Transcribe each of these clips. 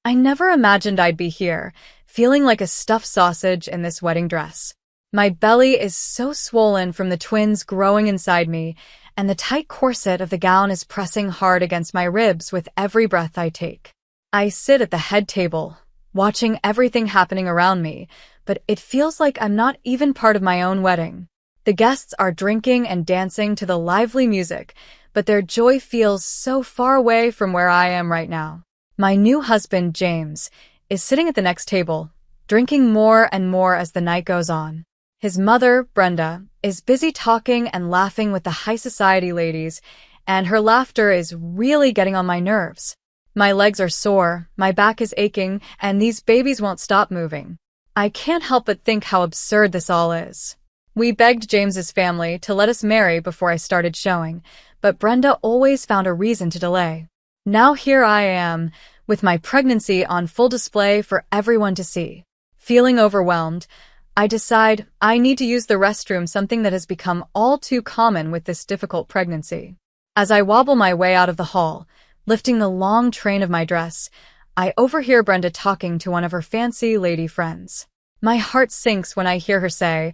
I never imagined I'd be here, feeling like a stuffed sausage in this wedding dress. My belly is so swollen from the twins growing inside me, and the tight corset of the gown is pressing hard against my ribs with every breath I take. I sit at the head table, watching everything happening around me, but it feels like I'm not even part of my own wedding. The guests are drinking and dancing to the lively music, but their joy feels so far away from where I am right now. My new husband, James, is sitting at the next table, drinking more and more as the night goes on. His mother, Brenda, is busy talking and laughing with the high society ladies, and her laughter is really getting on my nerves. My legs are sore, my back is aching, and these babies won't stop moving. I can't help but think how absurd this all is. We begged James's family to let us marry before I started showing, but Brenda always found a reason to delay. Now here I am, with my pregnancy on full display for everyone to see. Feeling overwhelmed, I decide I need to use the restroom, something that has become all too common with this difficult pregnancy. As I wobble my way out of the hall, lifting the long train of my dress, I overhear Brenda talking to one of her fancy lady friends. My heart sinks when I hear her say,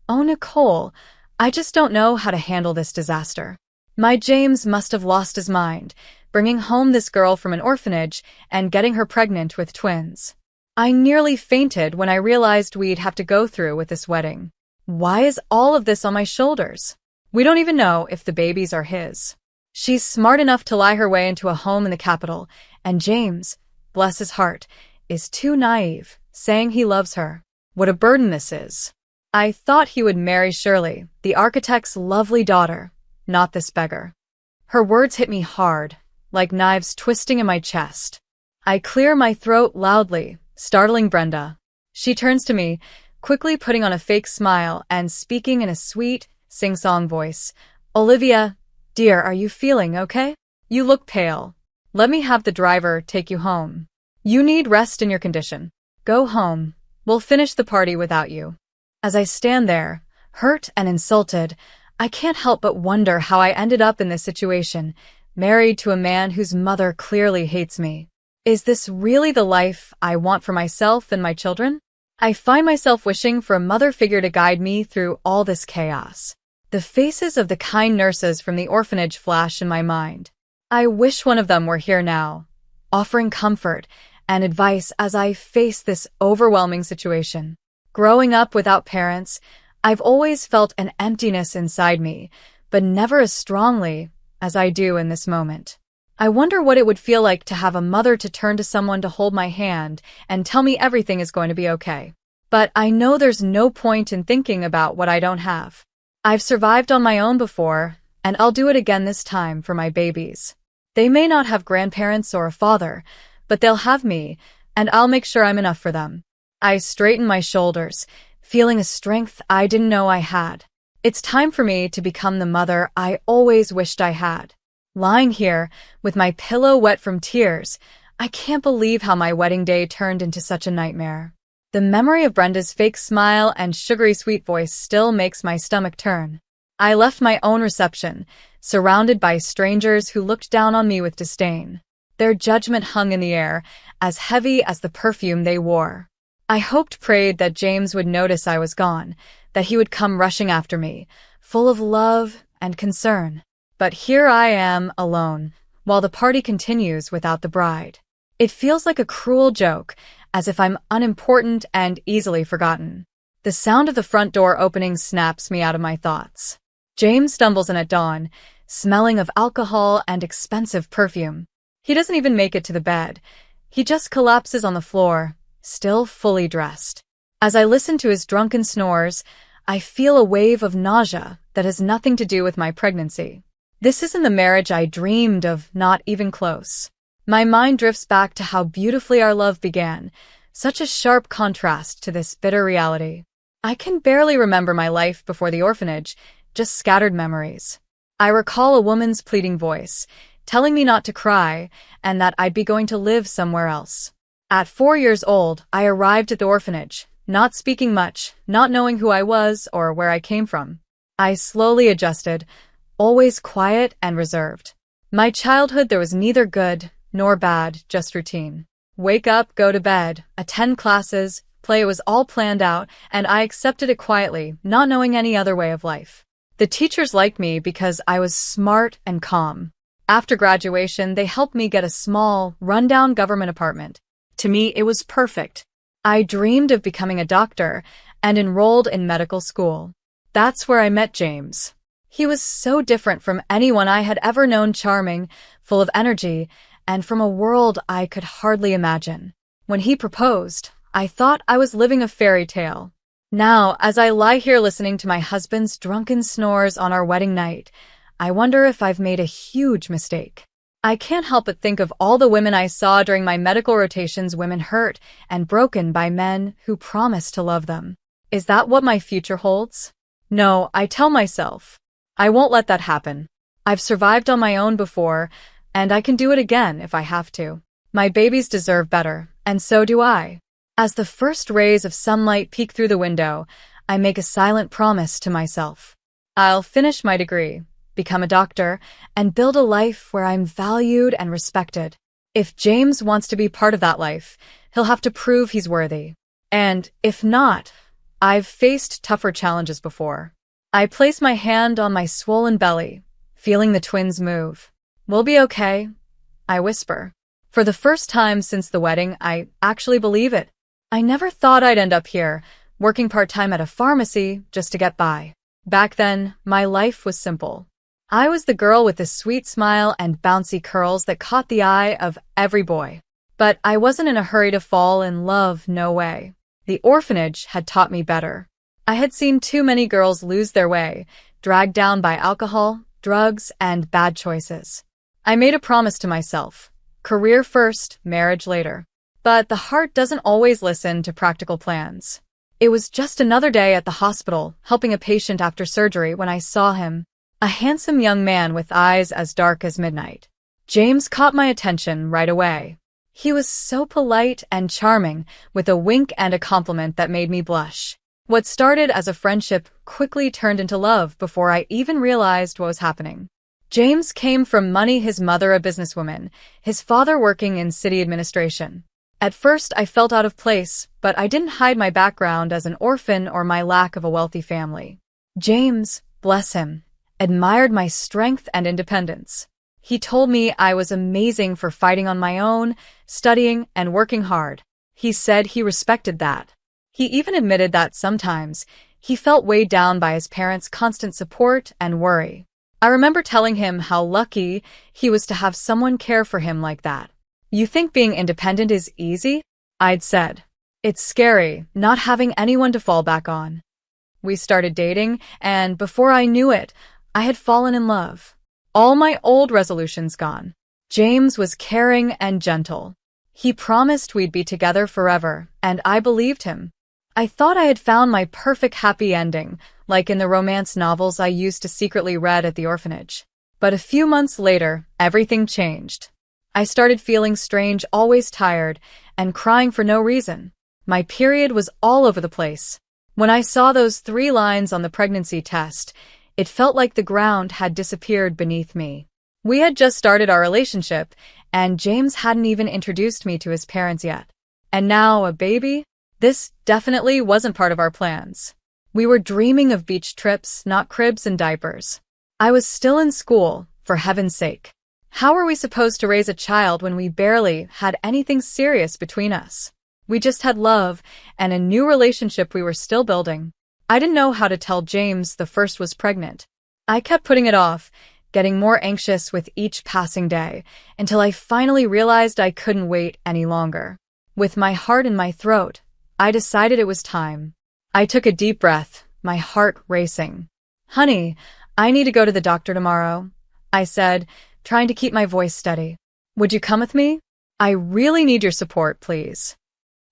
"Oh, Nicole, I just don't know how to handle this disaster. My James must have lost his mind, bringing home this girl from an orphanage and getting her pregnant with twins." I nearly fainted when I realized we'd have to go through with this wedding. Why is all of this on my shoulders? We don't even know if the babies are his. She's smart enough to lie her way into a home in the capital, and James, bless his heart, is too naive, saying he loves her. What a burden this is. I thought he would marry Shirley, the architect's lovely daughter, not this beggar. Her words hit me hard, like knives twisting in my chest. I clear my throat loudly, startling Brenda. She turns to me, quickly putting on a fake smile and speaking in a sweet, sing-song voice. "Olivia, dear, are you feeling okay? You look pale. Let me have the driver take you home. You need rest in your condition. Go home. We'll finish the party without you." As I stand there, hurt and insulted, I can't help but wonder how I ended up in this situation, married to a man whose mother clearly hates me. Is this really the life I want for myself and my children? I find myself wishing for a mother figure to guide me through all this chaos. The faces of the kind nurses from the orphanage flash in my mind. I wish one of them were here now, offering comfort and advice as I face this overwhelming situation. Growing up without parents, I've always felt an emptiness inside me, but never as strongly as I do in this moment. I wonder what it would feel like to have a mother to turn to, someone to hold my hand and tell me everything is going to be okay. But I know there's no point in thinking about what I don't have. I've survived on my own before, and I'll do it again this time for my babies. They may not have grandparents or a father, but they'll have me, and I'll make sure I'm enough for them. I straighten my shoulders, feeling a strength I didn't know I had. It's time for me to become the mother I always wished I had. Lying here, with my pillow wet from tears, I can't believe how my wedding day turned into such a nightmare. The memory of Brenda's fake smile and sugary sweet voice still makes my stomach turn. I left my own reception, surrounded by strangers who looked down on me with disdain. Their judgment hung in the air, as heavy as the perfume they wore. I prayed that James would notice I was gone, that he would come rushing after me, full of love and concern. But here I am, alone, while the party continues without the bride. It feels like a cruel joke, as if I'm unimportant and easily forgotten. The sound of the front door opening snaps me out of my thoughts. James stumbles in at dawn, smelling of alcohol and expensive perfume. He doesn't even make it to the bed. He just collapses on the floor, still fully dressed. As I listen to his drunken snores, I feel a wave of nausea that has nothing to do with my pregnancy. This isn't the marriage I dreamed of, not even close. My mind drifts back to how beautifully our love began, such a sharp contrast to this bitter reality. I can barely remember my life before the orphanage, just scattered memories. I recall a woman's pleading voice, telling me not to cry, and that I'd be going to live somewhere else. At 4 years old, I arrived at the orphanage, not speaking much, not knowing who I was or where I came from. I slowly adjusted, always quiet and reserved. My childhood, there was neither good nor bad, just routine. Wake up, go to bed, attend classes, play. It was all planned out, and I accepted it quietly, not knowing any other way of life. The teachers liked me because I was smart and calm. After graduation, they helped me get a small, rundown government apartment. To me, it was perfect. I dreamed of becoming a doctor and enrolled in medical school. That's where I met James. He was so different from anyone I had ever known, charming, full of energy, and from a world I could hardly imagine. When he proposed, I thought I was living a fairy tale. Now, as I lie here listening to my husband's drunken snores on our wedding night, I wonder if I've made a huge mistake. I can't help but think of all the women I saw during my medical rotations, women hurt and broken by men who promised to love them. Is that what my future holds? No, I tell myself, I won't let that happen. I've survived on my own before, and I can do it again if I have to. My babies deserve better, and so do I. As the first rays of sunlight peek through the window, I make a silent promise to myself. I'll finish my degree, become a doctor, and build a life where I'm valued and respected. If James wants to be part of that life, he'll have to prove he's worthy. And if not, I've faced tougher challenges before. I place my hand on my swollen belly, feeling the twins move. We'll be okay, I whisper. For the first time since the wedding, I actually believe it. I never thought I'd end up here, working part-time at a pharmacy just to get by. Back then, my life was simple. I was the girl with the sweet smile and bouncy curls that caught the eye of every boy. But I wasn't in a hurry to fall in love, no way. The orphanage had taught me better. I had seen too many girls lose their way, dragged down by alcohol, drugs, and bad choices. I made a promise to myself. Career first, marriage later. But the heart doesn't always listen to practical plans. It was just another day at the hospital, helping a patient after surgery, when I saw him. A handsome young man with eyes as dark as midnight. James caught my attention right away. He was so polite and charming, with a wink and a compliment that made me blush. What started as a friendship quickly turned into love before I even realized what was happening. James came from money, his mother a businesswoman, his father working in city administration. At first, I felt out of place, but I didn't hide my background as an orphan or my lack of a wealthy family. James, bless him, admired my strength and independence. He told me I was amazing for fighting on my own, studying, and working hard. He said he respected that. He even admitted that sometimes he felt weighed down by his parents' constant support and worry. I remember telling him how lucky he was to have someone care for him like that. You think being independent is easy? I'd said. It's scary, not having anyone to fall back on. We started dating, and before I knew it, I had fallen in love. All my old resolutions gone. James was caring and gentle. He promised we'd be together forever, and I believed him. I thought I had found my perfect happy ending, like in the romance novels I used to secretly read at the orphanage. But a few months later, everything changed. I started feeling strange, always tired, and crying for no reason. My period was all over the place. When I saw those 3 lines on the pregnancy test, it felt like the ground had disappeared beneath me. We had just started our relationship, and James hadn't even introduced me to his parents yet. And now a baby? This definitely wasn't part of our plans. We were dreaming of beach trips, not cribs and diapers. I was still in school, for heaven's sake. How were we supposed to raise a child when we barely had anything serious between us? We just had love and a new relationship we were still building. I didn't know how to tell James the first was pregnant. I kept putting it off, getting more anxious with each passing day, until I finally realized I couldn't wait any longer. With my heart in my throat, I decided it was time. I took a deep breath, my heart racing. "Honey, I need to go to the doctor tomorrow," I said, trying to keep my voice steady. "Would you come with me? I really need your support, please."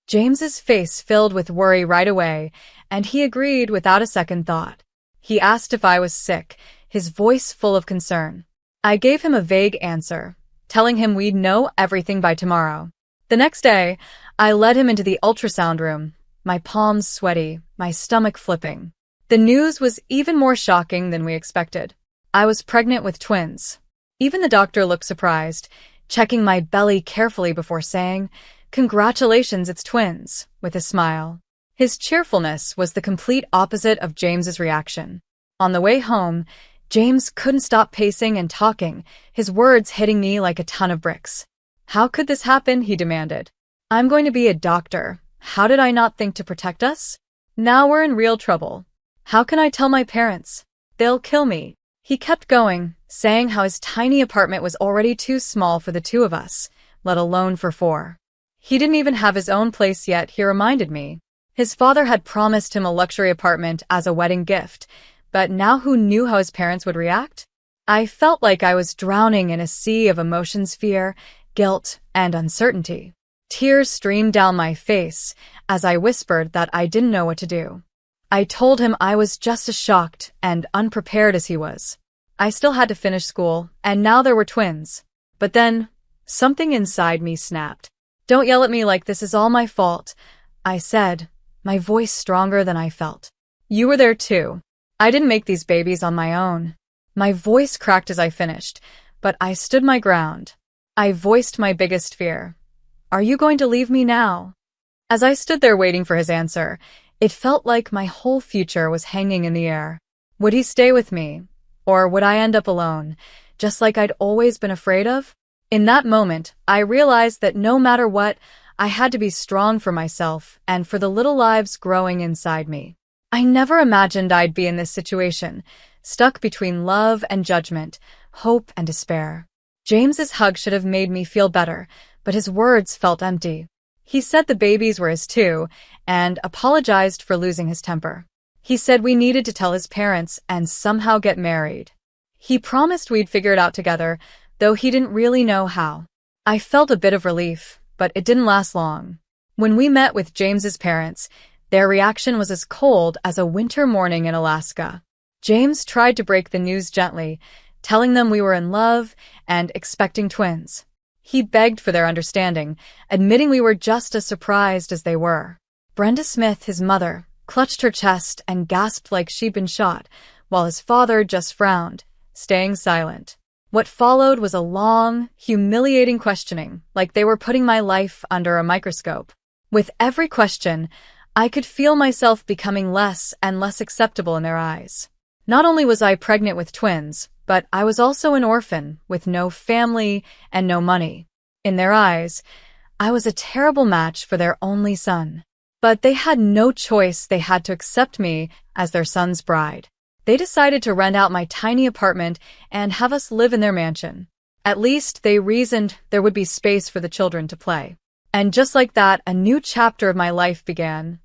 James's face filled with worry right away, and he agreed without a second thought. He asked if I was sick, his voice full of concern. I gave him a vague answer, telling him we'd know everything by tomorrow. The next day, I led him into the ultrasound room, my palms sweaty, my stomach flipping. The news was even more shocking than we expected. I was pregnant with twins. Even the doctor looked surprised, checking my belly carefully before saying, "Congratulations, it's twins," with a smile. His cheerfulness was the complete opposite of James's reaction. On the way home, James couldn't stop pacing and talking, his words hitting me like a ton of bricks. "How could this happen?" he demanded. "I'm going to be a doctor. How did I not think to protect us? Now we're in real trouble. How can I tell my parents? They'll kill me." He kept going, saying how his tiny apartment was already too small for the two of us, let alone for four. He didn't even have his own place yet, he reminded me. His father had promised him a luxury apartment as a wedding gift, but now who knew how his parents would react? I felt like I was drowning in a sea of emotions, fear, guilt, and uncertainty. Tears streamed down my face as I whispered that I didn't know what to do. I told him I was just as shocked and unprepared as he was. I still had to finish school, and now there were twins. But then, something inside me snapped. "Don't yell at me like this is all my fault," I said, my voice stronger than I felt. "You were there too. I didn't make these babies on my own." My voice cracked as I finished, but I stood my ground. I voiced my biggest fear. "Are you going to leave me now?" As I stood there waiting for his answer, it felt like my whole future was hanging in the air. Would he stay with me? Or would I end up alone, just like I'd always been afraid of? In that moment, I realized that no matter what, I had to be strong for myself and for the little lives growing inside me. I never imagined I'd be in this situation, stuck between love and judgment, hope and despair. James's hug should have made me feel better, but his words felt empty. He said the babies were his too, and apologized for losing his temper. He said we needed to tell his parents and somehow get married. He promised we'd figure it out together, though he didn't really know how. I felt a bit of relief, but it didn't last long. When we met with James's parents, their reaction was as cold as a winter morning in Alaska. James tried to break the news gently, telling them we were in love and expecting twins. He begged for their understanding, admitting we were just as surprised as they were. Brenda Smith, his mother, clutched her chest and gasped like she'd been shot, while his father just frowned, staying silent. What followed was a long, humiliating questioning, like they were putting my life under a microscope. With every question, I could feel myself becoming less and less acceptable in their eyes. Not only was I pregnant with twins, but I was also an orphan with no family and no money. In their eyes, I was a terrible match for their only son. But they had no choice. They had to accept me as their son's bride. They decided to rent out my tiny apartment and have us live in their mansion. At least they reasoned there would be space for the children to play. And just like that, a new chapter of my life began.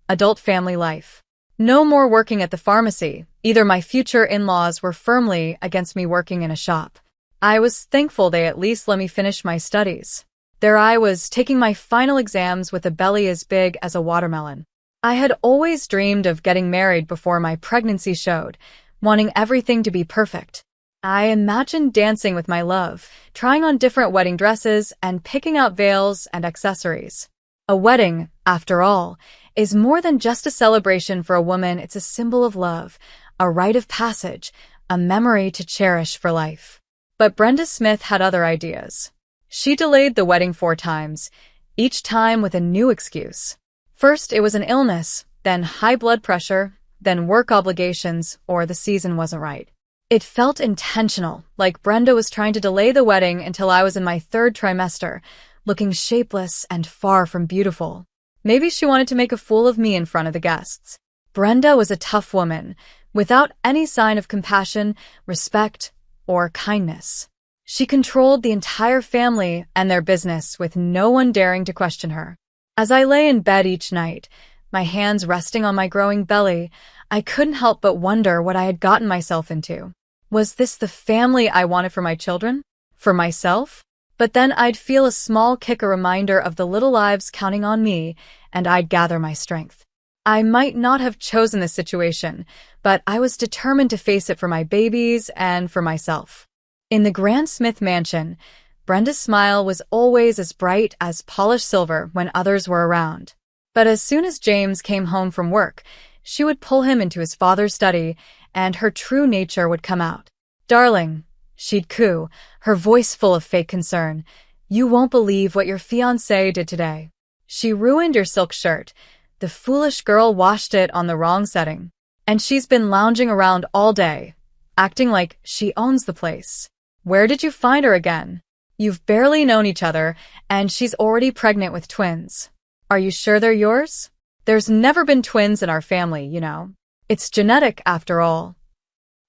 Adult family life. No more working at the pharmacy. Either my future in-laws were firmly against me working in a shop. I was thankful they at least let me finish my studies. There I was, taking my final exams with a belly as big as a watermelon. I had always dreamed of getting married before my pregnancy showed, wanting everything to be perfect. I imagined dancing with my love, trying on different wedding dresses, and picking out veils and accessories. A wedding, after all, is more than just a celebration for a woman. It's a symbol of love, a rite of passage, a memory to cherish for life. But Brenda Smith had other ideas. She delayed the wedding 4 times, each time with a new excuse. First, it was an illness, then high blood pressure, then work obligations, or the season wasn't right. It felt intentional, like Brenda was trying to delay the wedding until I was in my 3rd trimester, looking shapeless and far from beautiful. Maybe she wanted to make a fool of me in front of the guests. Brenda was a tough woman, without any sign of compassion, respect, or kindness. She controlled the entire family and their business with no one daring to question her. As I lay in bed each night, my hands resting on my growing belly, I couldn't help but wonder what I had gotten myself into. Was this the family I wanted for my children? For myself? But then I'd feel a small kick, a reminder of the little lives counting on me, and I'd gather my strength. I might not have chosen this situation, but I was determined to face it for my babies and for myself. In the Grand Smith mansion, Brenda's smile was always as bright as polished silver when others were around. But as soon as James came home from work, she would pull him into his father's study, and her true nature would come out. "Darling," she'd coo, her voice full of fake concern, You won't believe what your fiancé did today. She ruined your silk shirt. The foolish girl washed it on the wrong setting. And she's been lounging around all day, acting like she owns the place. Where did you find her again? You've barely known each other, and she's already pregnant with twins. Are you sure they're yours? There's never been twins in our family, you know. It's genetic, after all.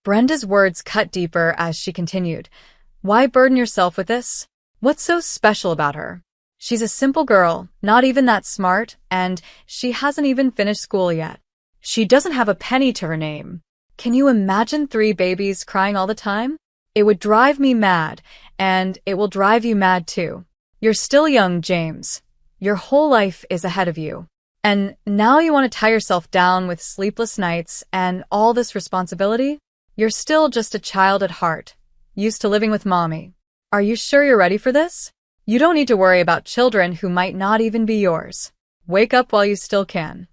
Brenda's words cut deeper as she continued. Why burden yourself with this? What's so special about her? She's a simple girl, not even that smart, and she hasn't even finished school yet. She doesn't have a penny to her name. Can you imagine 3 babies crying all the time? It would drive me mad, and it will drive you mad too. You're still young, James. Your whole life is ahead of you. And now you want to tie yourself down with sleepless nights and all this responsibility? You're still just a child at heart, used to living with mommy. Are you sure you're ready for this? You don't need to worry about children who might not even be yours. Wake up while you still can.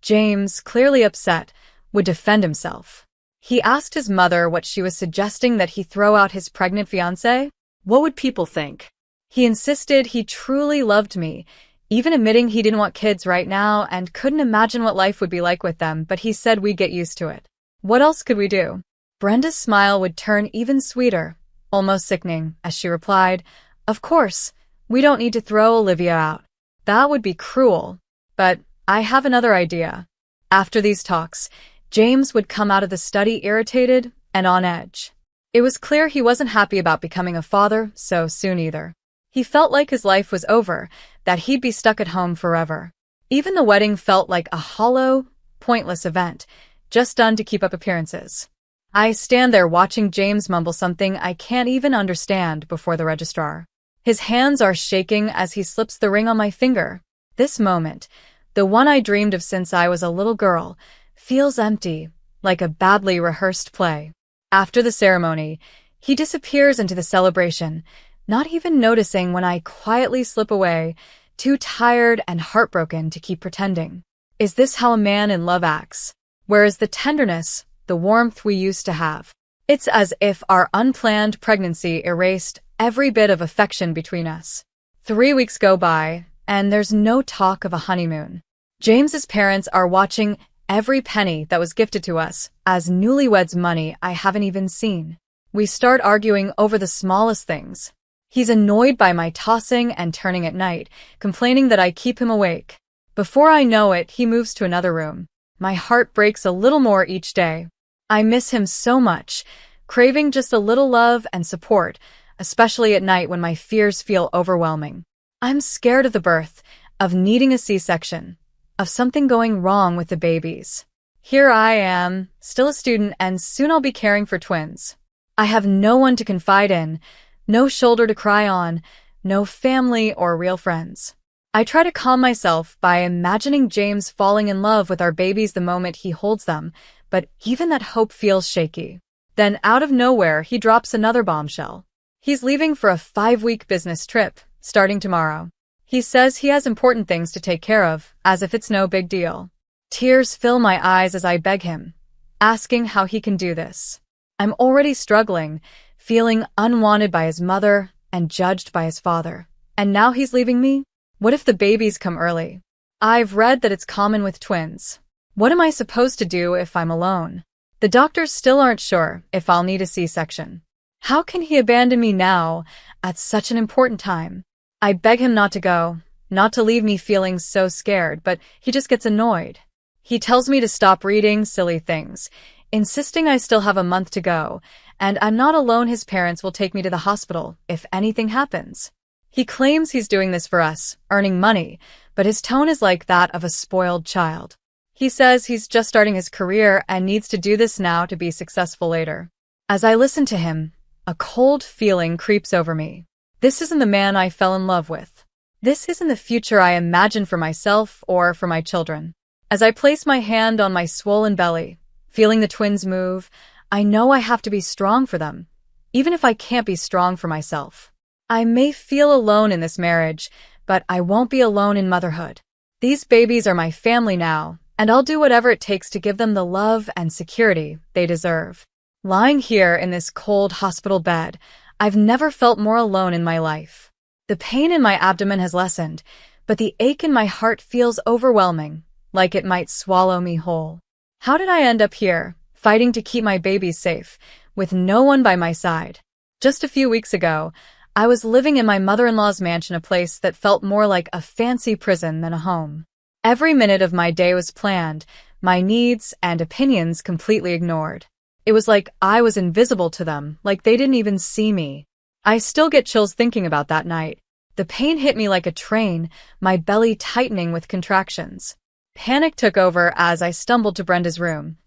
James, clearly upset, would defend himself. He asked his mother what she was suggesting that he throw out his pregnant fiancée. What would people think? He insisted he truly loved me, even admitting he didn't want kids right now and couldn't imagine what life would be like with them, but he said we'd get used to it. What else could we do? Brenda's smile would turn even sweeter, almost sickening, as she replied, Of course, we don't need to throw Olivia out. That would be cruel. But I have another idea. After these talks, James would come out of the study irritated and on edge. It was clear he wasn't happy about becoming a father so soon either. He felt like his life was over, that he'd be stuck at home forever. Even the wedding felt like a hollow, pointless event, just done to keep up appearances. I stand there watching James mumble something I can't even understand before the registrar. His hands are shaking as he slips the ring on my finger. This moment, the one I dreamed of since I was a little girl, feels empty, like a badly rehearsed play. After the ceremony, he disappears into the celebration, not even noticing when I quietly slip away, too tired and heartbroken to keep pretending. Is this how a man in love acts? Where is the tenderness, the warmth we used to have? It's as if our unplanned pregnancy erased every bit of affection between us. 3 weeks go by, and there's no talk of a honeymoon. James's parents are watching every penny that was gifted to us as newlyweds money I haven't even seen. We start arguing over the smallest things. He's annoyed by my tossing and turning at night, complaining that I keep him awake. Before I know it, he moves to another room. My heart breaks a little more each day. I miss him so much, craving just a little love and support, especially at night when my fears feel overwhelming. I'm scared of the birth, of needing a C-section, of something going wrong with the babies. Here I am, still a student, and soon I'll be caring for twins. I have no one to confide in, no shoulder to cry on, no family or real friends. I try to calm myself by imagining James falling in love with our babies the moment he holds them, but even that hope feels shaky. Then out of nowhere, he drops another bombshell. He's leaving for a 5-week business trip, starting tomorrow. He says he has important things to take care of, as if it's no big deal. Tears fill my eyes as I beg him, asking how he can do this. I'm already struggling, feeling unwanted by his mother and judged by his father. And now he's leaving me? What if the babies come early? I've read that it's common with twins. What am I supposed to do if I'm alone? The doctors still aren't sure if I'll need a C-section. How can he abandon me now, at such an important time? I beg him not to go, not to leave me feeling so scared, but he just gets annoyed. He tells me to stop reading silly things, insisting I still have a month to go, and I'm not alone. His parents will take me to the hospital if anything happens. He claims he's doing this for us, earning money, but his tone is like that of a spoiled child. He says he's just starting his career and needs to do this now to be successful later. As I listen to him, a cold feeling creeps over me. This isn't the man I fell in love with. This isn't the future I imagined for myself or for my children. As I place my hand on my swollen belly, feeling the twins move, I know I have to be strong for them, even if I can't be strong for myself. I may feel alone in this marriage, but I won't be alone in motherhood. These babies are my family now, and I'll do whatever it takes to give them the love and security they deserve. Lying here in this cold hospital bed, I've never felt more alone in my life. The pain in my abdomen has lessened, but the ache in my heart feels overwhelming, like it might swallow me whole. How did I end up here, fighting to keep my babies safe, with no one by my side? Just a few weeks ago, I was living in my mother-in-law's mansion, a place that felt more like a fancy prison than a home. Every minute of my day was planned, my needs and opinions completely ignored. It was like I was invisible to them, like they didn't even see me. I still get chills thinking about that night. The pain hit me like a train, my belly tightening with contractions. Panic took over as I stumbled to Brenda's room,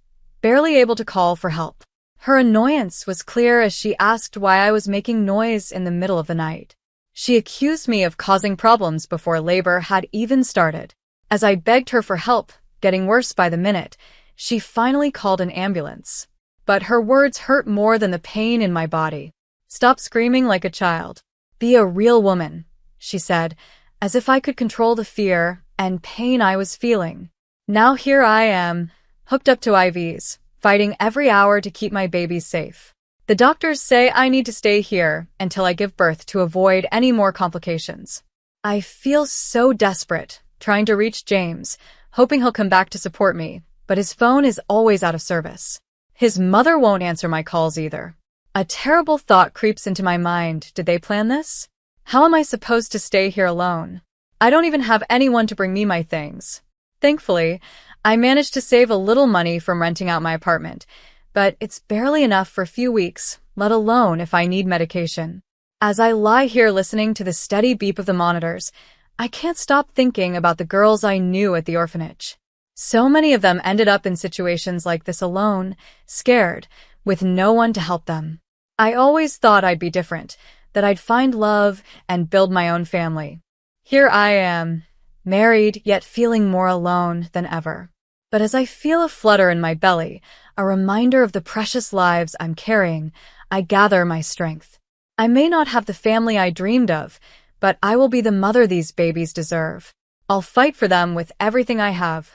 barely able to call for help. Her annoyance was clear as she asked why I was making noise in the middle of the night. She accused me of causing problems before labor had even started. As I begged her for help, getting worse by the minute, she finally called an ambulance. But her words hurt more than the pain in my body. "Stop screaming like a child. Be a real woman," she said, as if I could control the fear and pain I was feeling. Now here I am, hooked up to IVs, fighting every hour to keep my babies safe. The doctors say I need to stay here until I give birth to avoid any more complications. I feel so desperate, trying to reach James, hoping he'll come back to support me, but his phone is always out of service. His mother won't answer my calls either. A terrible thought creeps into my mind. Did they plan this? How am I supposed to stay here alone? I don't even have anyone to bring me my things. Thankfully, I managed to save a little money from renting out my apartment, but it's barely enough for a few weeks, let alone if I need medication. As I lie here listening to the steady beep of the monitors, I can't stop thinking about the girls I knew at the orphanage. So many of them ended up in situations like this alone, scared, with no one to help them. I always thought I'd be different, that I'd find love and build my own family. Here I am, married, yet feeling more alone than ever. But as I feel a flutter in my belly, a reminder of the precious lives I'm carrying, I gather my strength. I may not have the family I dreamed of, but I will be the mother these babies deserve. I'll fight for them with everything I have,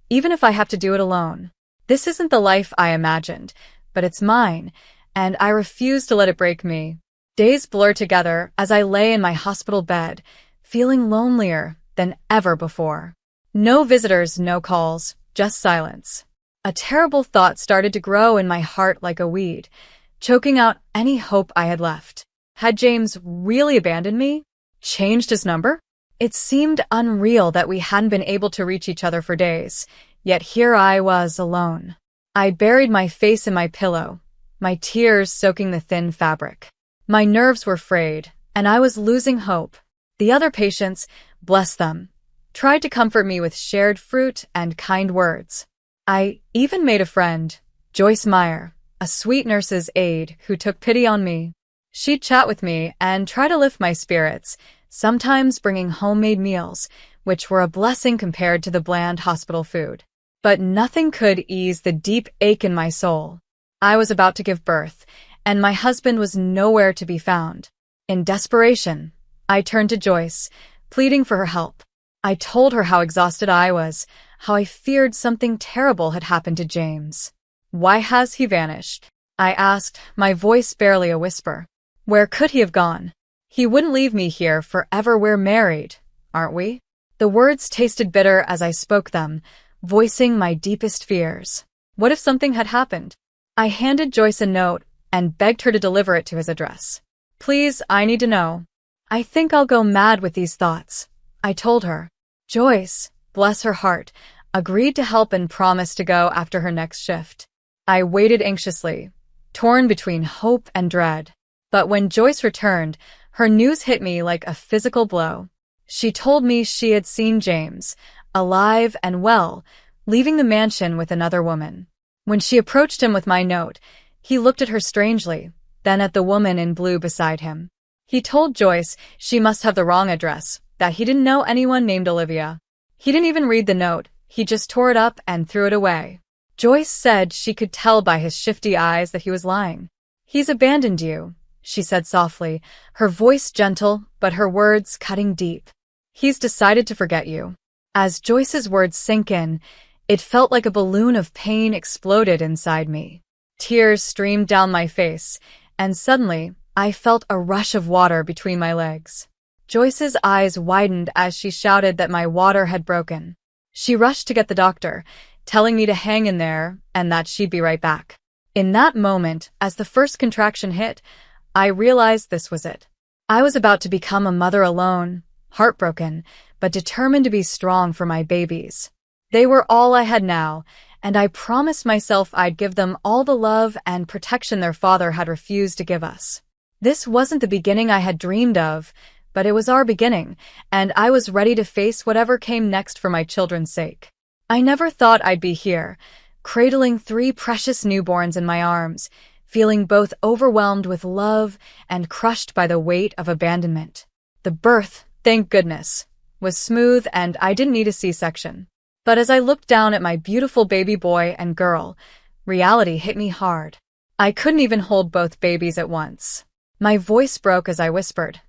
even if I have to do it alone. This isn't the life I imagined, but it's mine, and I refuse to let it break me. Days blur together as I lay in my hospital bed, feeling lonelier than ever before. No visitors, no calls, just silence. A terrible thought started to grow in my heart like a weed, choking out any hope I had left. Had James really abandoned me? Changed his number? It seemed unreal that we hadn't been able to reach each other for days, yet here I was alone. I buried my face in my pillow, my tears soaking the thin fabric. My nerves were frayed, and I was losing hope. The other patients, bless them, tried to comfort me with shared fruit and kind words. I even made a friend, Joyce Meyer, a sweet nurse's aide who took pity on me. She'd chat with me and try to lift my spirits, sometimes bringing homemade meals, which were a blessing compared to the bland hospital food. But nothing could ease the deep ache in my soul. I was about to give birth, and my husband was nowhere to be found. In desperation, I turned to Joyce, pleading for her help. I told her how exhausted I was, how I feared something terrible had happened to James. "Why has he vanished?" I asked, my voice barely a whisper. "Where could he have gone? He wouldn't leave me here forever. We're married, aren't we?" The words tasted bitter as I spoke them, voicing my deepest fears. What if something had happened? I handed Joyce a note and begged her to deliver it to his address. "Please, I need to know. I think I'll go mad with these thoughts," I told her. Joyce, bless her heart, agreed to help and promised to go after her next shift. I waited anxiously, torn between hope and dread. But when Joyce returned, her news hit me like a physical blow. She told me she had seen James, alive and well, leaving the mansion with another woman. When she approached him with my note, he looked at her strangely, then at the woman in blue beside him. He told Joyce she must have the wrong address, that he didn't know anyone named Olivia. He didn't even read the note, he just tore it up and threw it away. Joyce said she could tell by his shifty eyes that he was lying. "He's abandoned you," she said softly, her voice gentle, but her words cutting deep. "He's decided to forget you." As Joyce's words sank in, it felt like a balloon of pain exploded inside me. Tears streamed down my face, and suddenly, I felt a rush of water between my legs. Joyce's eyes widened as she shouted that my water had broken. She rushed to get the doctor, telling me to hang in there and that she'd be right back. In that moment, as the first contraction hit, I realized this was it. I was about to become a mother alone, heartbroken, but determined to be strong for my babies. They were all I had now, and I promised myself I'd give them all the love and protection their father had refused to give us. This wasn't the beginning I had dreamed of, but it was our beginning, and I was ready to face whatever came next for my children's sake. I never thought I'd be here, cradling 3 precious newborns in my arms, feeling both overwhelmed with love and crushed by the weight of abandonment. The birth, thank goodness, was smooth and I didn't need a C-section. But as I looked down at my beautiful baby boy and girl, reality hit me hard. I couldn't even hold both babies at once. My voice broke as I whispered,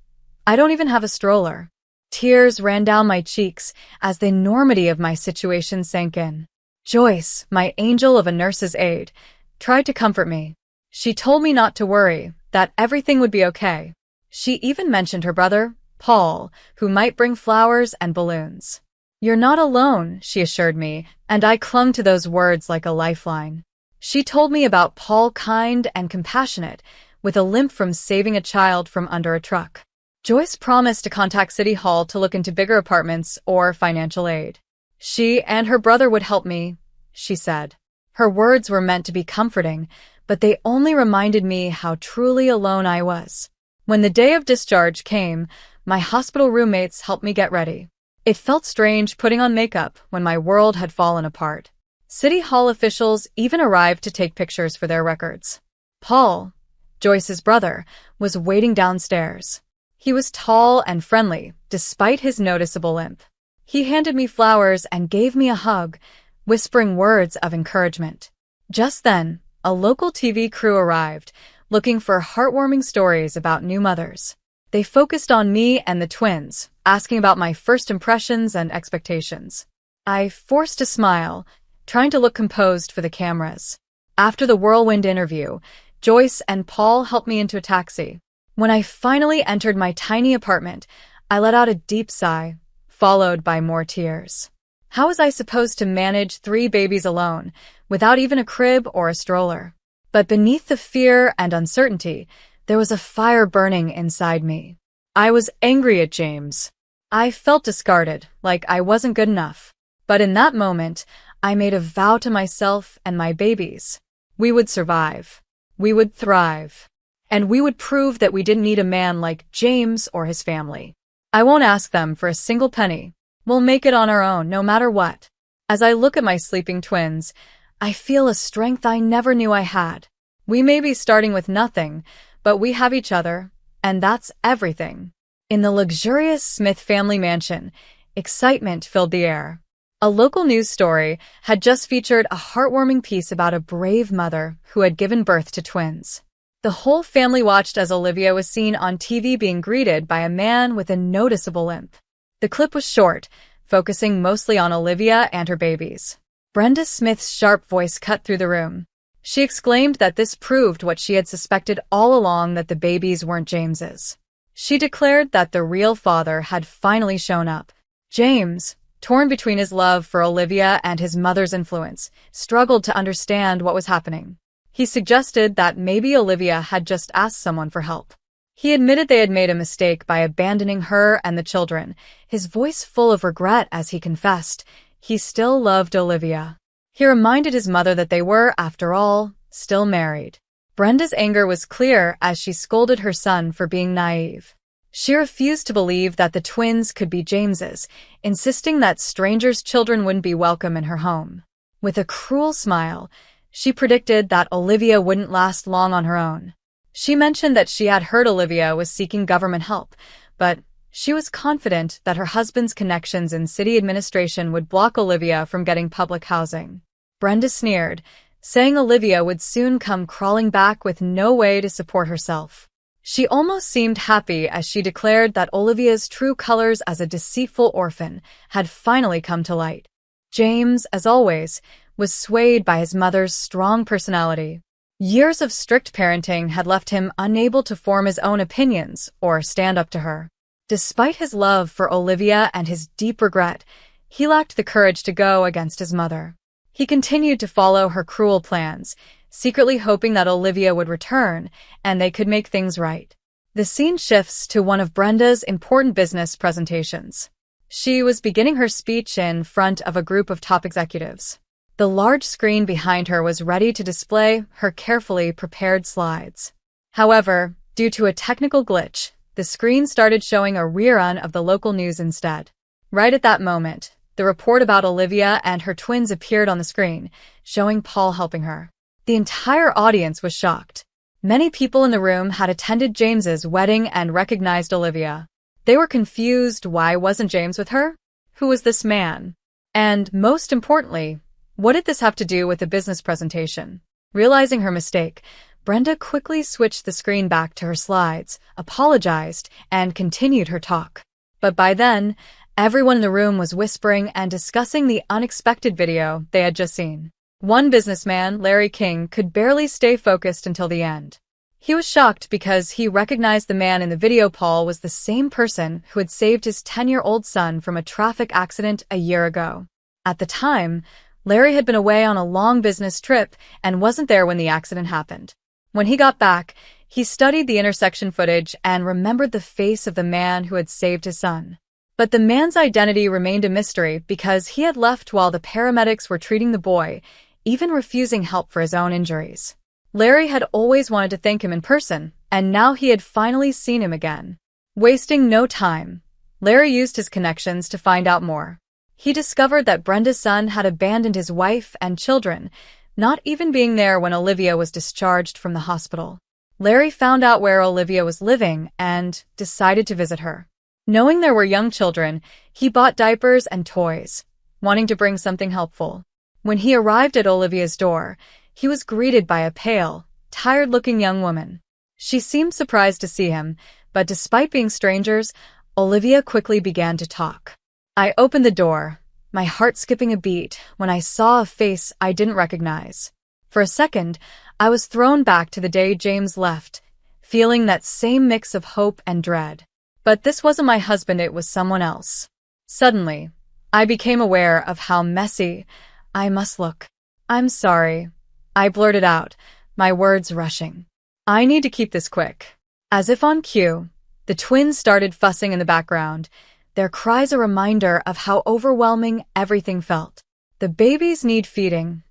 "I don't even have a stroller." Tears ran down my cheeks as the enormity of my situation sank in. Joyce, my angel of a nurse's aide, tried to comfort me. She told me not to worry, that everything would be okay. She even mentioned her brother, Paul, who might bring flowers and balloons. "You're not alone," she assured me, and I clung to those words like a lifeline. She told me about Paul, kind and compassionate, with a limp from saving a child from under a truck. Joyce promised to contact City Hall to look into bigger apartments or financial aid. She and her brother would help me, she said. Her words were meant to be comforting, but they only reminded me how truly alone I was. When the day of discharge came, my hospital roommates helped me get ready. It felt strange putting on makeup when my world had fallen apart. City Hall officials even arrived to take pictures for their records. Paul, Joyce's brother, was waiting downstairs. He was tall and friendly, despite his noticeable limp. He handed me flowers and gave me a hug, whispering words of encouragement. Just then, a local TV crew arrived, looking for heartwarming stories about new mothers. They focused on me and the twins, asking about my first impressions and expectations. I forced a smile, trying to look composed for the cameras. After the whirlwind interview, Joyce and Paul helped me into a taxi. When I finally entered my tiny apartment, I let out a deep sigh, followed by more tears. How was I supposed to manage 3 babies alone, without even a crib or a stroller? But beneath the fear and uncertainty, there was a fire burning inside me. I was angry at James. I felt discarded, like I wasn't good enough. But in that moment, I made a vow to myself and my babies. We would survive. We would thrive. And we would prove that we didn't need a man like James or his family. I won't ask them for a single penny. We'll make it on our own, no matter what. As I look at my sleeping twins, I feel a strength I never knew I had. We may be starting with nothing, but we have each other, and that's everything. In the luxurious Smith family mansion, excitement filled the air. A local news story had just featured a heartwarming piece about a brave mother who had given birth to twins. The whole family watched as Olivia was seen on TV being greeted by a man with a noticeable limp. The clip was short, focusing mostly on Olivia and her babies. Brenda Smith's sharp voice cut through the room. She exclaimed that this proved what she had suspected all along, that the babies weren't James's. She declared that the real father had finally shown up. James, torn between his love for Olivia and his mother's influence, struggled to understand what was happening. He suggested that maybe Olivia had just asked someone for help. He admitted they had made a mistake by abandoning her and the children, his voice full of regret as he confessed he still loved Olivia. He reminded his mother that they were, after all, still married. Brenda's anger was clear as she scolded her son for being naive. She refused to believe that the twins could be James's, insisting that strangers' children wouldn't be welcome in her home. With a cruel smile, she predicted that Olivia wouldn't last long on her own. She mentioned that she had heard Olivia was seeking government help, but she was confident that her husband's connections in city administration would block Olivia from getting public housing. Brenda sneered, saying Olivia would soon come crawling back with no way to support herself. She almost seemed happy as she declared that Olivia's true colors as a deceitful orphan had finally come to light. James, as always, was swayed by his mother's strong personality. Years of strict parenting had left him unable to form his own opinions or stand up to her. Despite his love for Olivia and his deep regret, he lacked the courage to go against his mother. He continued to follow her cruel plans, secretly hoping that Olivia would return and they could make things right. The scene shifts to one of Brenda's important business presentations. She was beginning her speech in front of a group of top executives. The large screen behind her was ready to display her carefully prepared slides. However, due to a technical glitch, the screen started showing a rerun of the local news instead. Right at that moment, the report about Olivia and her twins appeared on the screen, showing Paul helping her. The entire audience was shocked. Many people in the room had attended James's wedding and recognized Olivia. They were confused. Why wasn't James with her? Who was this man? And most importantly, what did this have to do with the business presentation? Realizing her mistake, Brenda quickly switched the screen back to her slides, apologized, and continued her talk. But by then, everyone in the room was whispering and discussing the unexpected video they had just seen. One businessman, Larry King, could barely stay focused until the end. He was shocked because he recognized the man in the video. Paul was the same person who had saved his 10-year-old son from a traffic accident a year ago. At the time, Larry had been away on a long business trip and wasn't there when the accident happened. When he got back, he studied the intersection footage and remembered the face of the man who had saved his son. But the man's identity remained a mystery because he had left while the paramedics were treating the boy, even refusing help for his own injuries. Larry had always wanted to thank him in person, and now he had finally seen him again. Wasting no time, Larry used his connections to find out more. He discovered that Brenda's son had abandoned his wife and children, not even being there when Olivia was discharged from the hospital. Larry found out where Olivia was living and decided to visit her. Knowing there were young children, he bought diapers and toys, wanting to bring something helpful. When he arrived at Olivia's door, he was greeted by a pale, tired-looking young woman. She seemed surprised to see him, but despite being strangers, Olivia quickly began to talk. I opened the door, my heart skipping a beat when I saw a face I didn't recognize. For a second, I was thrown back to the day James left, feeling that same mix of hope and dread. But this wasn't my husband, it was someone else. Suddenly, I became aware of how messy I must look. "I'm sorry," I blurted out, my words rushing. "I need to keep this quick." As if on cue, the twins started fussing in the background, their cries a reminder of how overwhelming everything felt. "The babies need feeding,"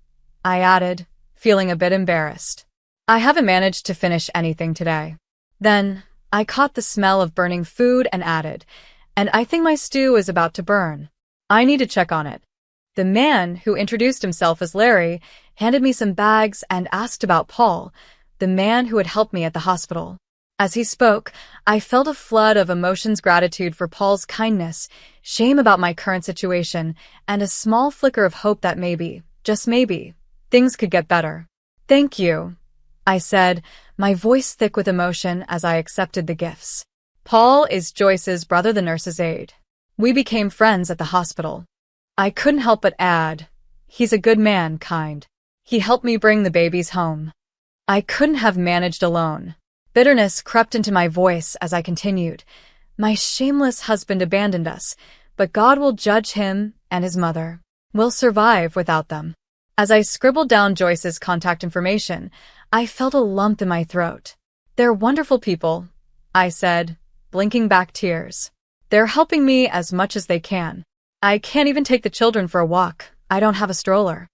I added, feeling a bit embarrassed. "I haven't managed to finish anything today." Then, I caught the smell of burning food and added, "And I think my stew is about to burn. I need to check on it." The man, who introduced himself as Larry, handed me some bags and asked about Paul, the man who had helped me at the hospital. As he spoke, I felt a flood of emotions: gratitude for Paul's kindness, shame about my current situation, and a small flicker of hope that maybe, just maybe, things could get better. "Thank you," I said, my voice thick with emotion as I accepted the gifts. Paul is Joyce's brother, the nurse's aide. We became friends at the hospital. I couldn't help but add, he's a good man, kind. He helped me bring the babies home. I couldn't have managed alone. Bitterness crept into my voice as I continued. My shameless husband abandoned us, but God will judge him, and his mother will survive without them. As I scribbled down Joyce's contact information, I felt a lump in my throat. "They're wonderful people," I said, blinking back tears. "They're helping me as much as they can. I can't even take the children for a walk. I don't have a stroller."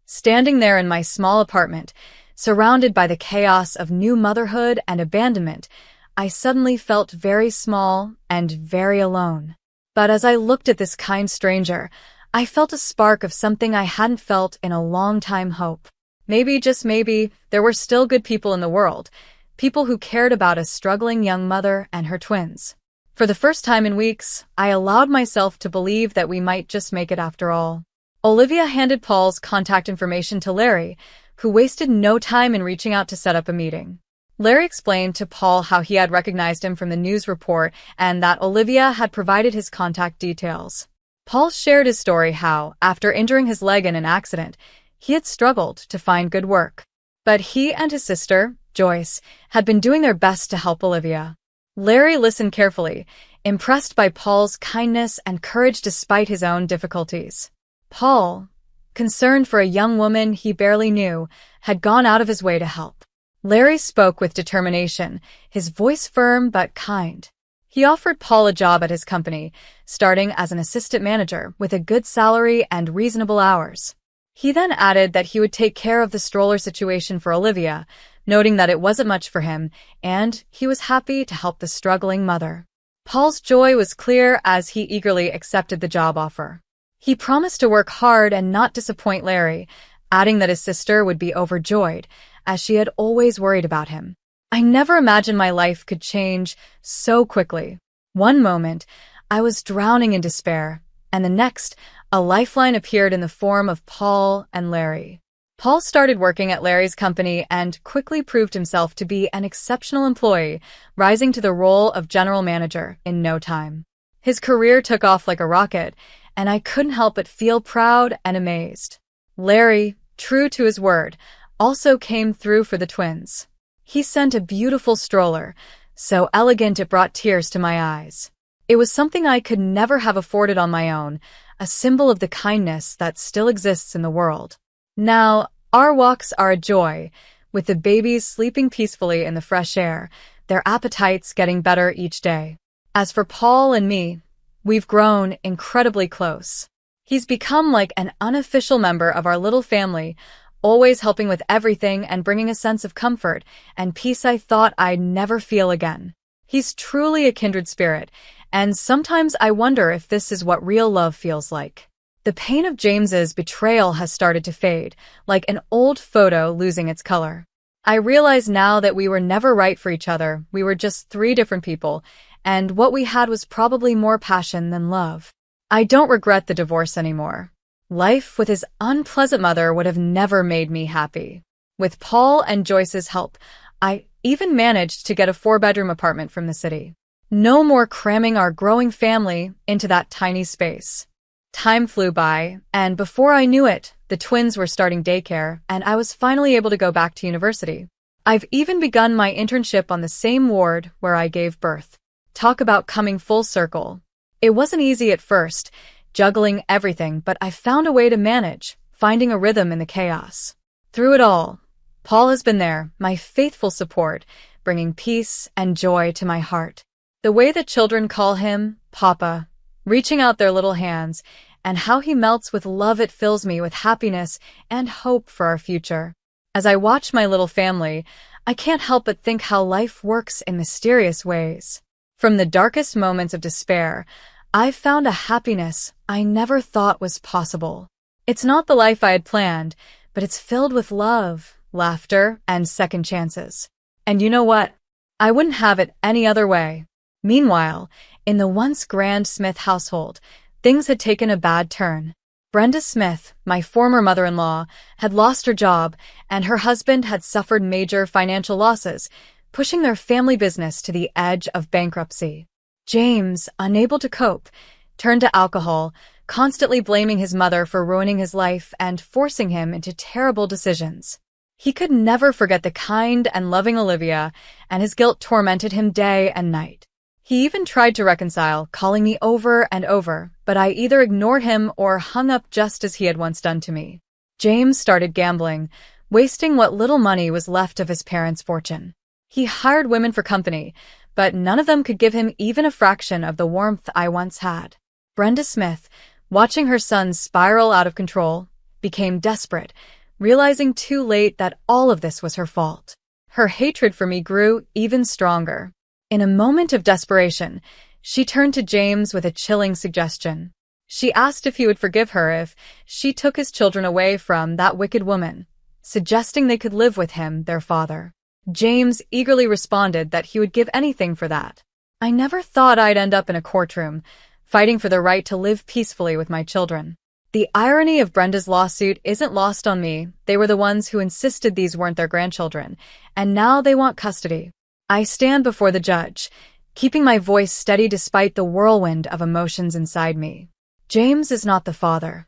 Standing there in my small apartment, surrounded by the chaos of new motherhood and abandonment, I suddenly felt very small and very alone. But as I looked at this kind stranger, I felt a spark of something I hadn't felt in a long time: hope. Maybe, just maybe, there were still good people in the world, people who cared about a struggling young mother and her twins. For the first time in weeks, I allowed myself to believe that we might just make it after all. Olivia handed Paul's contact information to Larry, who wasted no time in reaching out to set up a meeting. Larry explained to Paul how he had recognized him from the news report and that Olivia had provided his contact details. Paul shared his story: how, after injuring his leg in an accident, he had struggled to find good work. But he and his sister, Joyce, had been doing their best to help Olivia. Larry listened carefully, impressed by Paul's kindness and courage despite his own difficulties. Paul, concerned for a young woman he barely knew, had gone out of his way to help. Larry spoke with determination, his voice firm but kind. He offered Paul a job at his company, starting as an assistant manager with a good salary and reasonable hours. He then added that he would take care of the stroller situation for Olivia, noting that it wasn't much for him, and he was happy to help the struggling mother. Paul's joy was clear as he eagerly accepted the job offer. He promised to work hard and not disappoint Larry, adding that his sister would be overjoyed, as she had always worried about him. I never imagined my life could change so quickly. One moment, I was drowning in despair, and the next, a lifeline appeared in the form of Paul and Larry. Paul started working at Larry's company and quickly proved himself to be an exceptional employee, rising to the role of general manager in no time. His career took off like a rocket, and I couldn't help but feel proud and amazed. Larry, true to his word, also came through for the twins. He sent a beautiful stroller, so elegant it brought tears to my eyes. It was something I could never have afforded on my own, a symbol of the kindness that still exists in the world. Now, our walks are a joy, with the babies sleeping peacefully in the fresh air, their appetites getting better each day. As for Paul and me, we've grown incredibly close. He's become like an unofficial member of our little family, always helping with everything and bringing a sense of comfort and peace I thought I'd never feel again. He's truly a kindred spirit, and sometimes I wonder if this is what real love feels like. The pain of James's betrayal has started to fade, like an old photo losing its color. I realize now that we were never right for each other, we were just three different people, and what we had was probably more passion than love. I don't regret the divorce anymore. Life with his unpleasant mother would have never made me happy. With Paul and Joyce's help, I even managed to get a 4-bedroom apartment from the city. No more cramming our growing family into that tiny space. Time flew by, and before I knew it, the twins were starting daycare, and I was finally able to go back to university. I've even begun my internship on the same ward where I gave birth. Talk about coming full circle. It wasn't easy at first, juggling everything, but I found a way to manage, finding a rhythm in the chaos. Through it all, Paul has been there, my faithful support, bringing peace and joy to my heart. The way the children call him, Papa, reaching out their little hands, and how he melts with love, it fills me with happiness and hope for our future. As I watch my little family, I can't help but think how life works in mysterious ways. From the darkest moments of despair, I've found a happiness I never thought was possible. It's not the life I had planned, but it's filled with love, laughter, and second chances. And you know what? I wouldn't have it any other way. Meanwhile, in the once grand Smith household, things had taken a bad turn. Brenda Smith, my former mother-in-law, had lost her job, and her husband had suffered major financial losses, pushing their family business to the edge of bankruptcy. James, unable to cope, turned to alcohol, constantly blaming his mother for ruining his life and forcing him into terrible decisions. He could never forget the kind and loving Olivia, and his guilt tormented him day and night. He even tried to reconcile, calling me over and over, but I either ignored him or hung up just as he had once done to me. James started gambling, wasting what little money was left of his parents' fortune. He hired women for company, but none of them could give him even a fraction of the warmth I once had. Brenda Smith, watching her son spiral out of control, became desperate, realizing too late that all of this was her fault. Her hatred for me grew even stronger. In a moment of desperation, she turned to James with a chilling suggestion. She asked if he would forgive her if she took his children away from that wicked woman, suggesting they could live with him, their father. James eagerly responded that he would give anything for that. I never thought I'd end up in a courtroom, fighting for the right to live peacefully with my children. The irony of Brenda's lawsuit isn't lost on me. They were the ones who insisted these weren't their grandchildren, and now they want custody. I stand before the judge, keeping my voice steady despite the whirlwind of emotions inside me. James is not the father.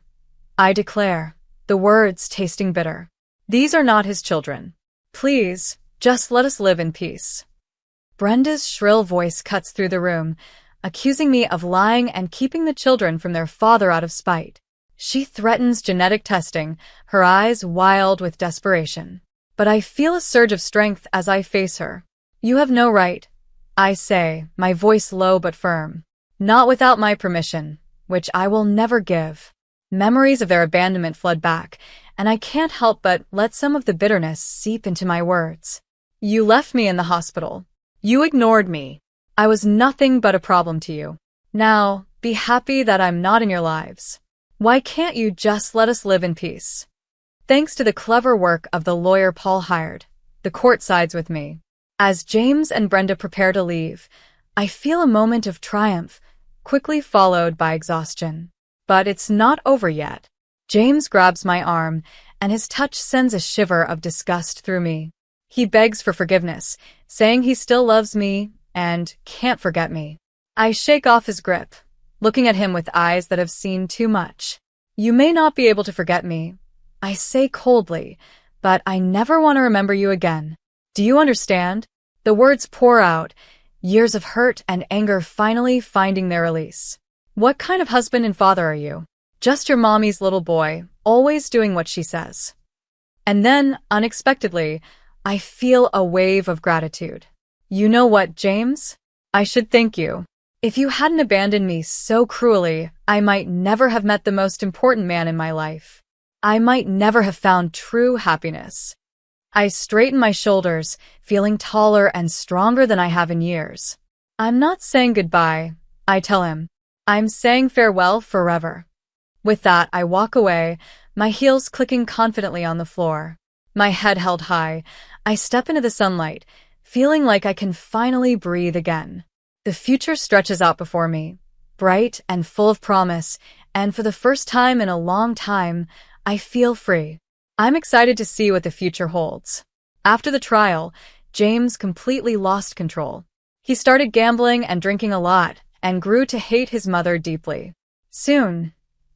I declare, the words tasting bitter. These are not his children. Please, just let us live in peace. Brenda's shrill voice cuts through the room, accusing me of lying and keeping the children from their father out of spite. She threatens genetic testing, her eyes wild with desperation. But I feel a surge of strength as I face her. "You have no right," I say, my voice low but firm. "Not without my permission, which I will never give." Memories of their abandonment flood back, and I can't help but let some of the bitterness seep into my words. "You left me in the hospital. You ignored me. I was nothing but a problem to you. Now, be happy that I'm not in your lives. Why can't you just let us live in peace?" Thanks to the clever work of the lawyer Paul hired, the court sides with me. As James and Brenda prepare to leave, I feel a moment of triumph, quickly followed by exhaustion. But it's not over yet. James grabs my arm, and his touch sends a shiver of disgust through me. He begs for forgiveness, saying he still loves me and can't forget me. I shake off his grip, looking at him with eyes that have seen too much. "You may not be able to forget me," I say coldly, "but I never want to remember you again. Do you understand?" The words pour out, years of hurt and anger finally finding their release. "What kind of husband and father are you? Just your mommy's little boy, always doing what she says." And then, unexpectedly, I feel a wave of gratitude. "You know what, James? I should thank you. If you hadn't abandoned me so cruelly, I might never have met the most important man in my life. I might never have found true happiness." I straighten my shoulders, feeling taller and stronger than I have in years. "I'm not saying goodbye," I tell him. "I'm saying farewell forever." With that, I walk away, my heels clicking confidently on the floor. My head held high, I step into the sunlight, feeling like I can finally breathe again. The future stretches out before me, bright and full of promise, and for the first time in a long time, I feel free. I'm excited to see what the future holds. After the trial, James completely lost control. He started gambling and drinking a lot, and grew to hate his mother deeply. Soon,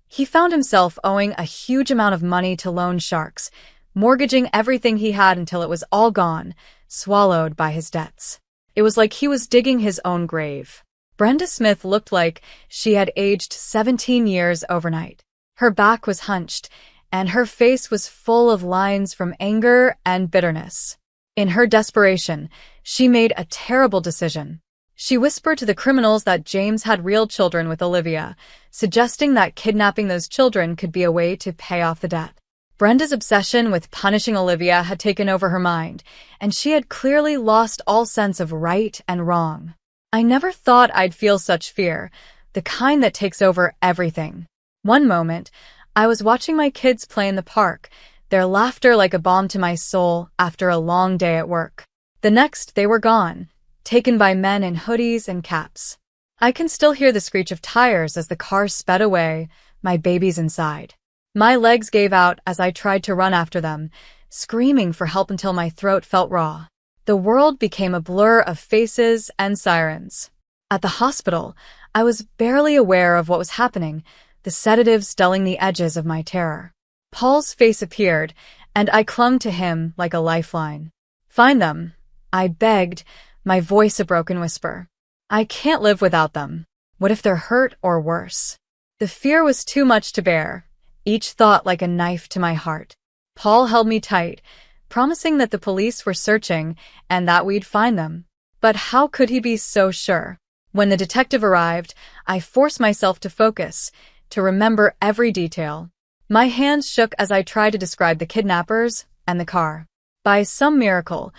he found himself owing a huge amount of money to loan sharks, mortgaging everything he had until it was all gone, swallowed by his debts. It was like he was digging his own grave. Brenda Smith looked like she had aged 17 years overnight. Her back was hunched, and her face was full of lines from anger and bitterness. In her desperation, she made a terrible decision. She whispered to the criminals that James had real children with Olivia, suggesting that kidnapping those children could be a way to pay off the debt. Brenda's obsession with punishing Olivia had taken over her mind, and she had clearly lost all sense of right and wrong. I never thought I'd feel such fear, the kind that takes over everything. One moment, I was watching my kids play in the park, their laughter like a balm to my soul after a long day at work. The next, they were gone, taken by men in hoodies and caps. I can still hear the screech of tires as the car sped away, my babies inside. My legs gave out as I tried to run after them, screaming for help until my throat felt raw. The world became a blur of faces and sirens. At the hospital, I was barely aware of what was happening, the sedatives dulling the edges of my terror. Paul's face appeared, and I clung to him like a lifeline. "Find them," I begged, my voice a broken whisper. "I can't live without them. What if they're hurt or worse?" The fear was too much to bear, each thought like a knife to my heart. Paul held me tight, promising that the police were searching and that we'd find them. But how could he be so sure? When the detective arrived, I forced myself to focus, to remember every detail. My hands shook as I tried to describe the kidnappers and the car. By some miracle,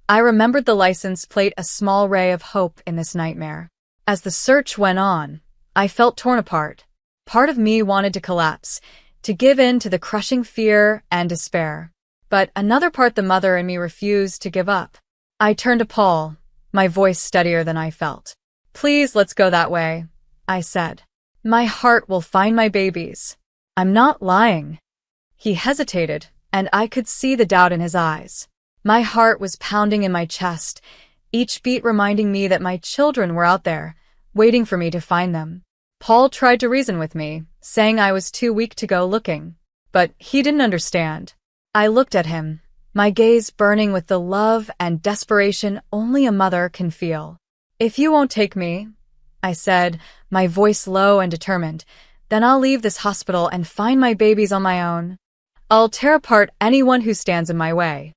I remembered the license plate, a small ray of hope in this nightmare. As the search went on, I felt torn apart. Part of me wanted to collapse, to give in to the crushing fear and despair. But another part, the mother in me, refused to give up. I turned to Paul, my voice steadier than I felt. "Please, let's go that way," I said. "My heart will find my babies. I'm not lying." He hesitated, and I could see the doubt in his eyes. My heart was pounding in my chest, each beat reminding me that my children were out there, waiting for me to find them. Paul tried to reason with me, saying I was too weak to go looking. But he didn't understand. I looked at him, my gaze burning with the love and desperation only a mother can feel. "If you won't take me," I said, my voice low and determined. Then I'll leave this hospital and find my babies on my own. I'll tear apart anyone who stands in my way.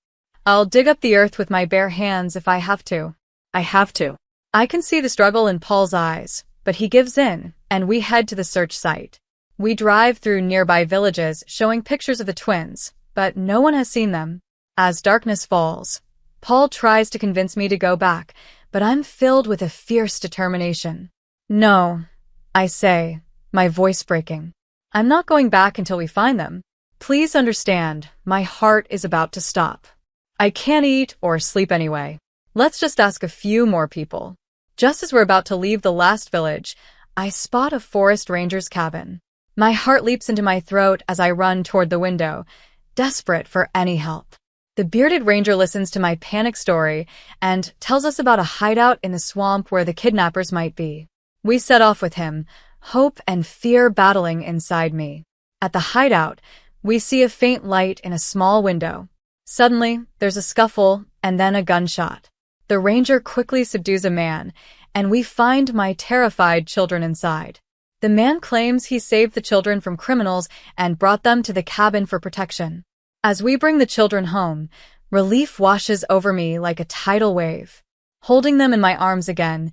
I'll dig up the earth with my bare hands if I have to. I have to. I can see the struggle in Paul's eyes, but he gives in, and we head to the search site. We drive through nearby villages showing pictures of the twins, but no one has seen them. As darkness falls, Paul tries to convince me to go back, but I'm filled with a fierce determination. No, I say, my voice breaking. I'm not going back until we find them. Please understand, my heart is about to stop. I can't eat or sleep anyway. Let's just ask a few more people. Just as we're about to leave the last village, I spot a forest ranger's cabin. My heart leaps into my throat as I run toward the window, desperate for any help. The bearded ranger listens to my panic story and tells us about a hideout in the swamp where the kidnappers might be. We set off with him, hope and fear battling inside me. At the hideout, we see a faint light in a small window. Suddenly, there's a scuffle and then a gunshot. The ranger quickly subdues a man, and we find my terrified children inside. The man claims he saved the children from criminals and brought them to the cabin for protection. As we bring the children home, relief washes over me like a tidal wave. Holding them in my arms again,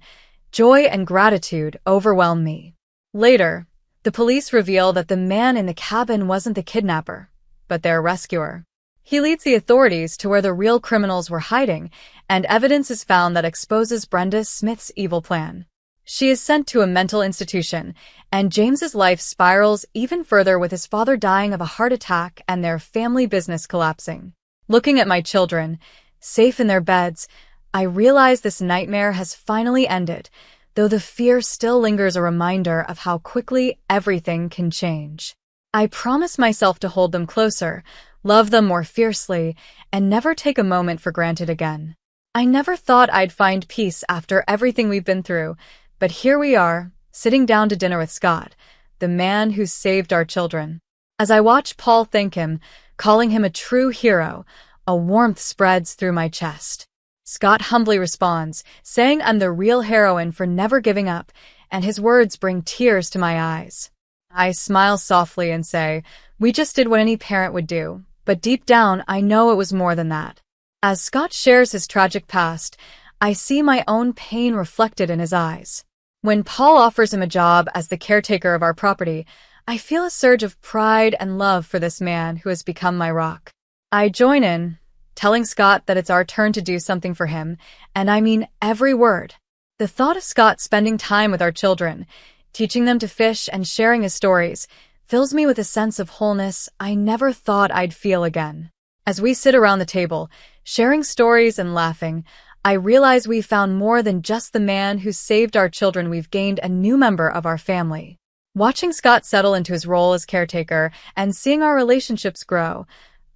joy and gratitude overwhelm me. Later, the police reveal that the man in the cabin wasn't the kidnapper, but their rescuer. He leads the authorities to where the real criminals were hiding, and evidence is found that exposes Brenda Smith's evil plan. She is sent to a mental institution, and James's life spirals even further with his father dying of a heart attack and their family business collapsing. Looking at my children, safe in their beds, I realize this nightmare has finally ended, though the fear still lingers, a reminder of how quickly everything can change. I promise myself to hold them closer, love them more fiercely, and never take a moment for granted again. I never thought I'd find peace after everything we've been through, but here we are, sitting down to dinner with Scott, the man who saved our children. As I watch Paul thank him, calling him a true hero, a warmth spreads through my chest. Scott humbly responds, saying I'm the real heroine for never giving up, and his words bring tears to my eyes. I smile softly and say, we just did what any parent would do, but deep down I know it was more than that. As Scott shares his tragic past, I see my own pain reflected in his eyes. When Paul offers him a job as the caretaker of our property, I feel a surge of pride and love for this man who has become my rock. I join in, telling Scott that it's our turn to do something for him, and I mean every word. The thought of Scott spending time with our children, teaching them to fish and sharing his stories, fills me with a sense of wholeness I never thought I'd feel again. As we sit around the table, sharing stories and laughing, I realize we've found more than just the man who saved our children. We've gained a new member of our family. Watching Scott settle into his role as caretaker and seeing our relationships grow,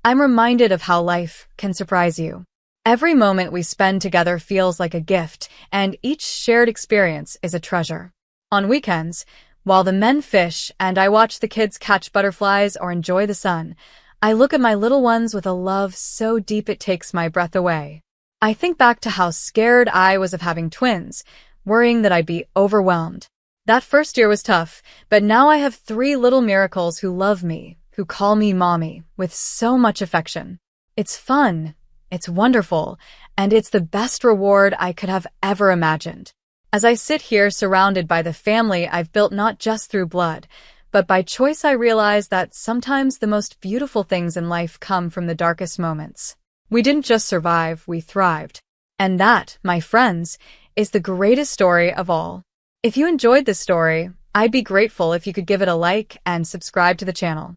I'm reminded of how life can surprise you. Every moment we spend together feels like a gift, and each shared experience is a treasure. On weekends, while the men fish and I watch the kids catch butterflies or enjoy the sun, I look at my little ones with a love so deep it takes my breath away. I think back to how scared I was of having twins, worrying that I'd be overwhelmed. That first year was tough, but now I have 3 little miracles who love me, who call me mommy, with so much affection. It's fun, it's wonderful, and it's the best reward I could have ever imagined. As I sit here surrounded by the family I've built not just through blood, but by choice, I realize that sometimes the most beautiful things in life come from the darkest moments. We didn't just survive, we thrived. And that, my friends, is the greatest story of all. If you enjoyed this story, I'd be grateful if you could give it a like and subscribe to the channel.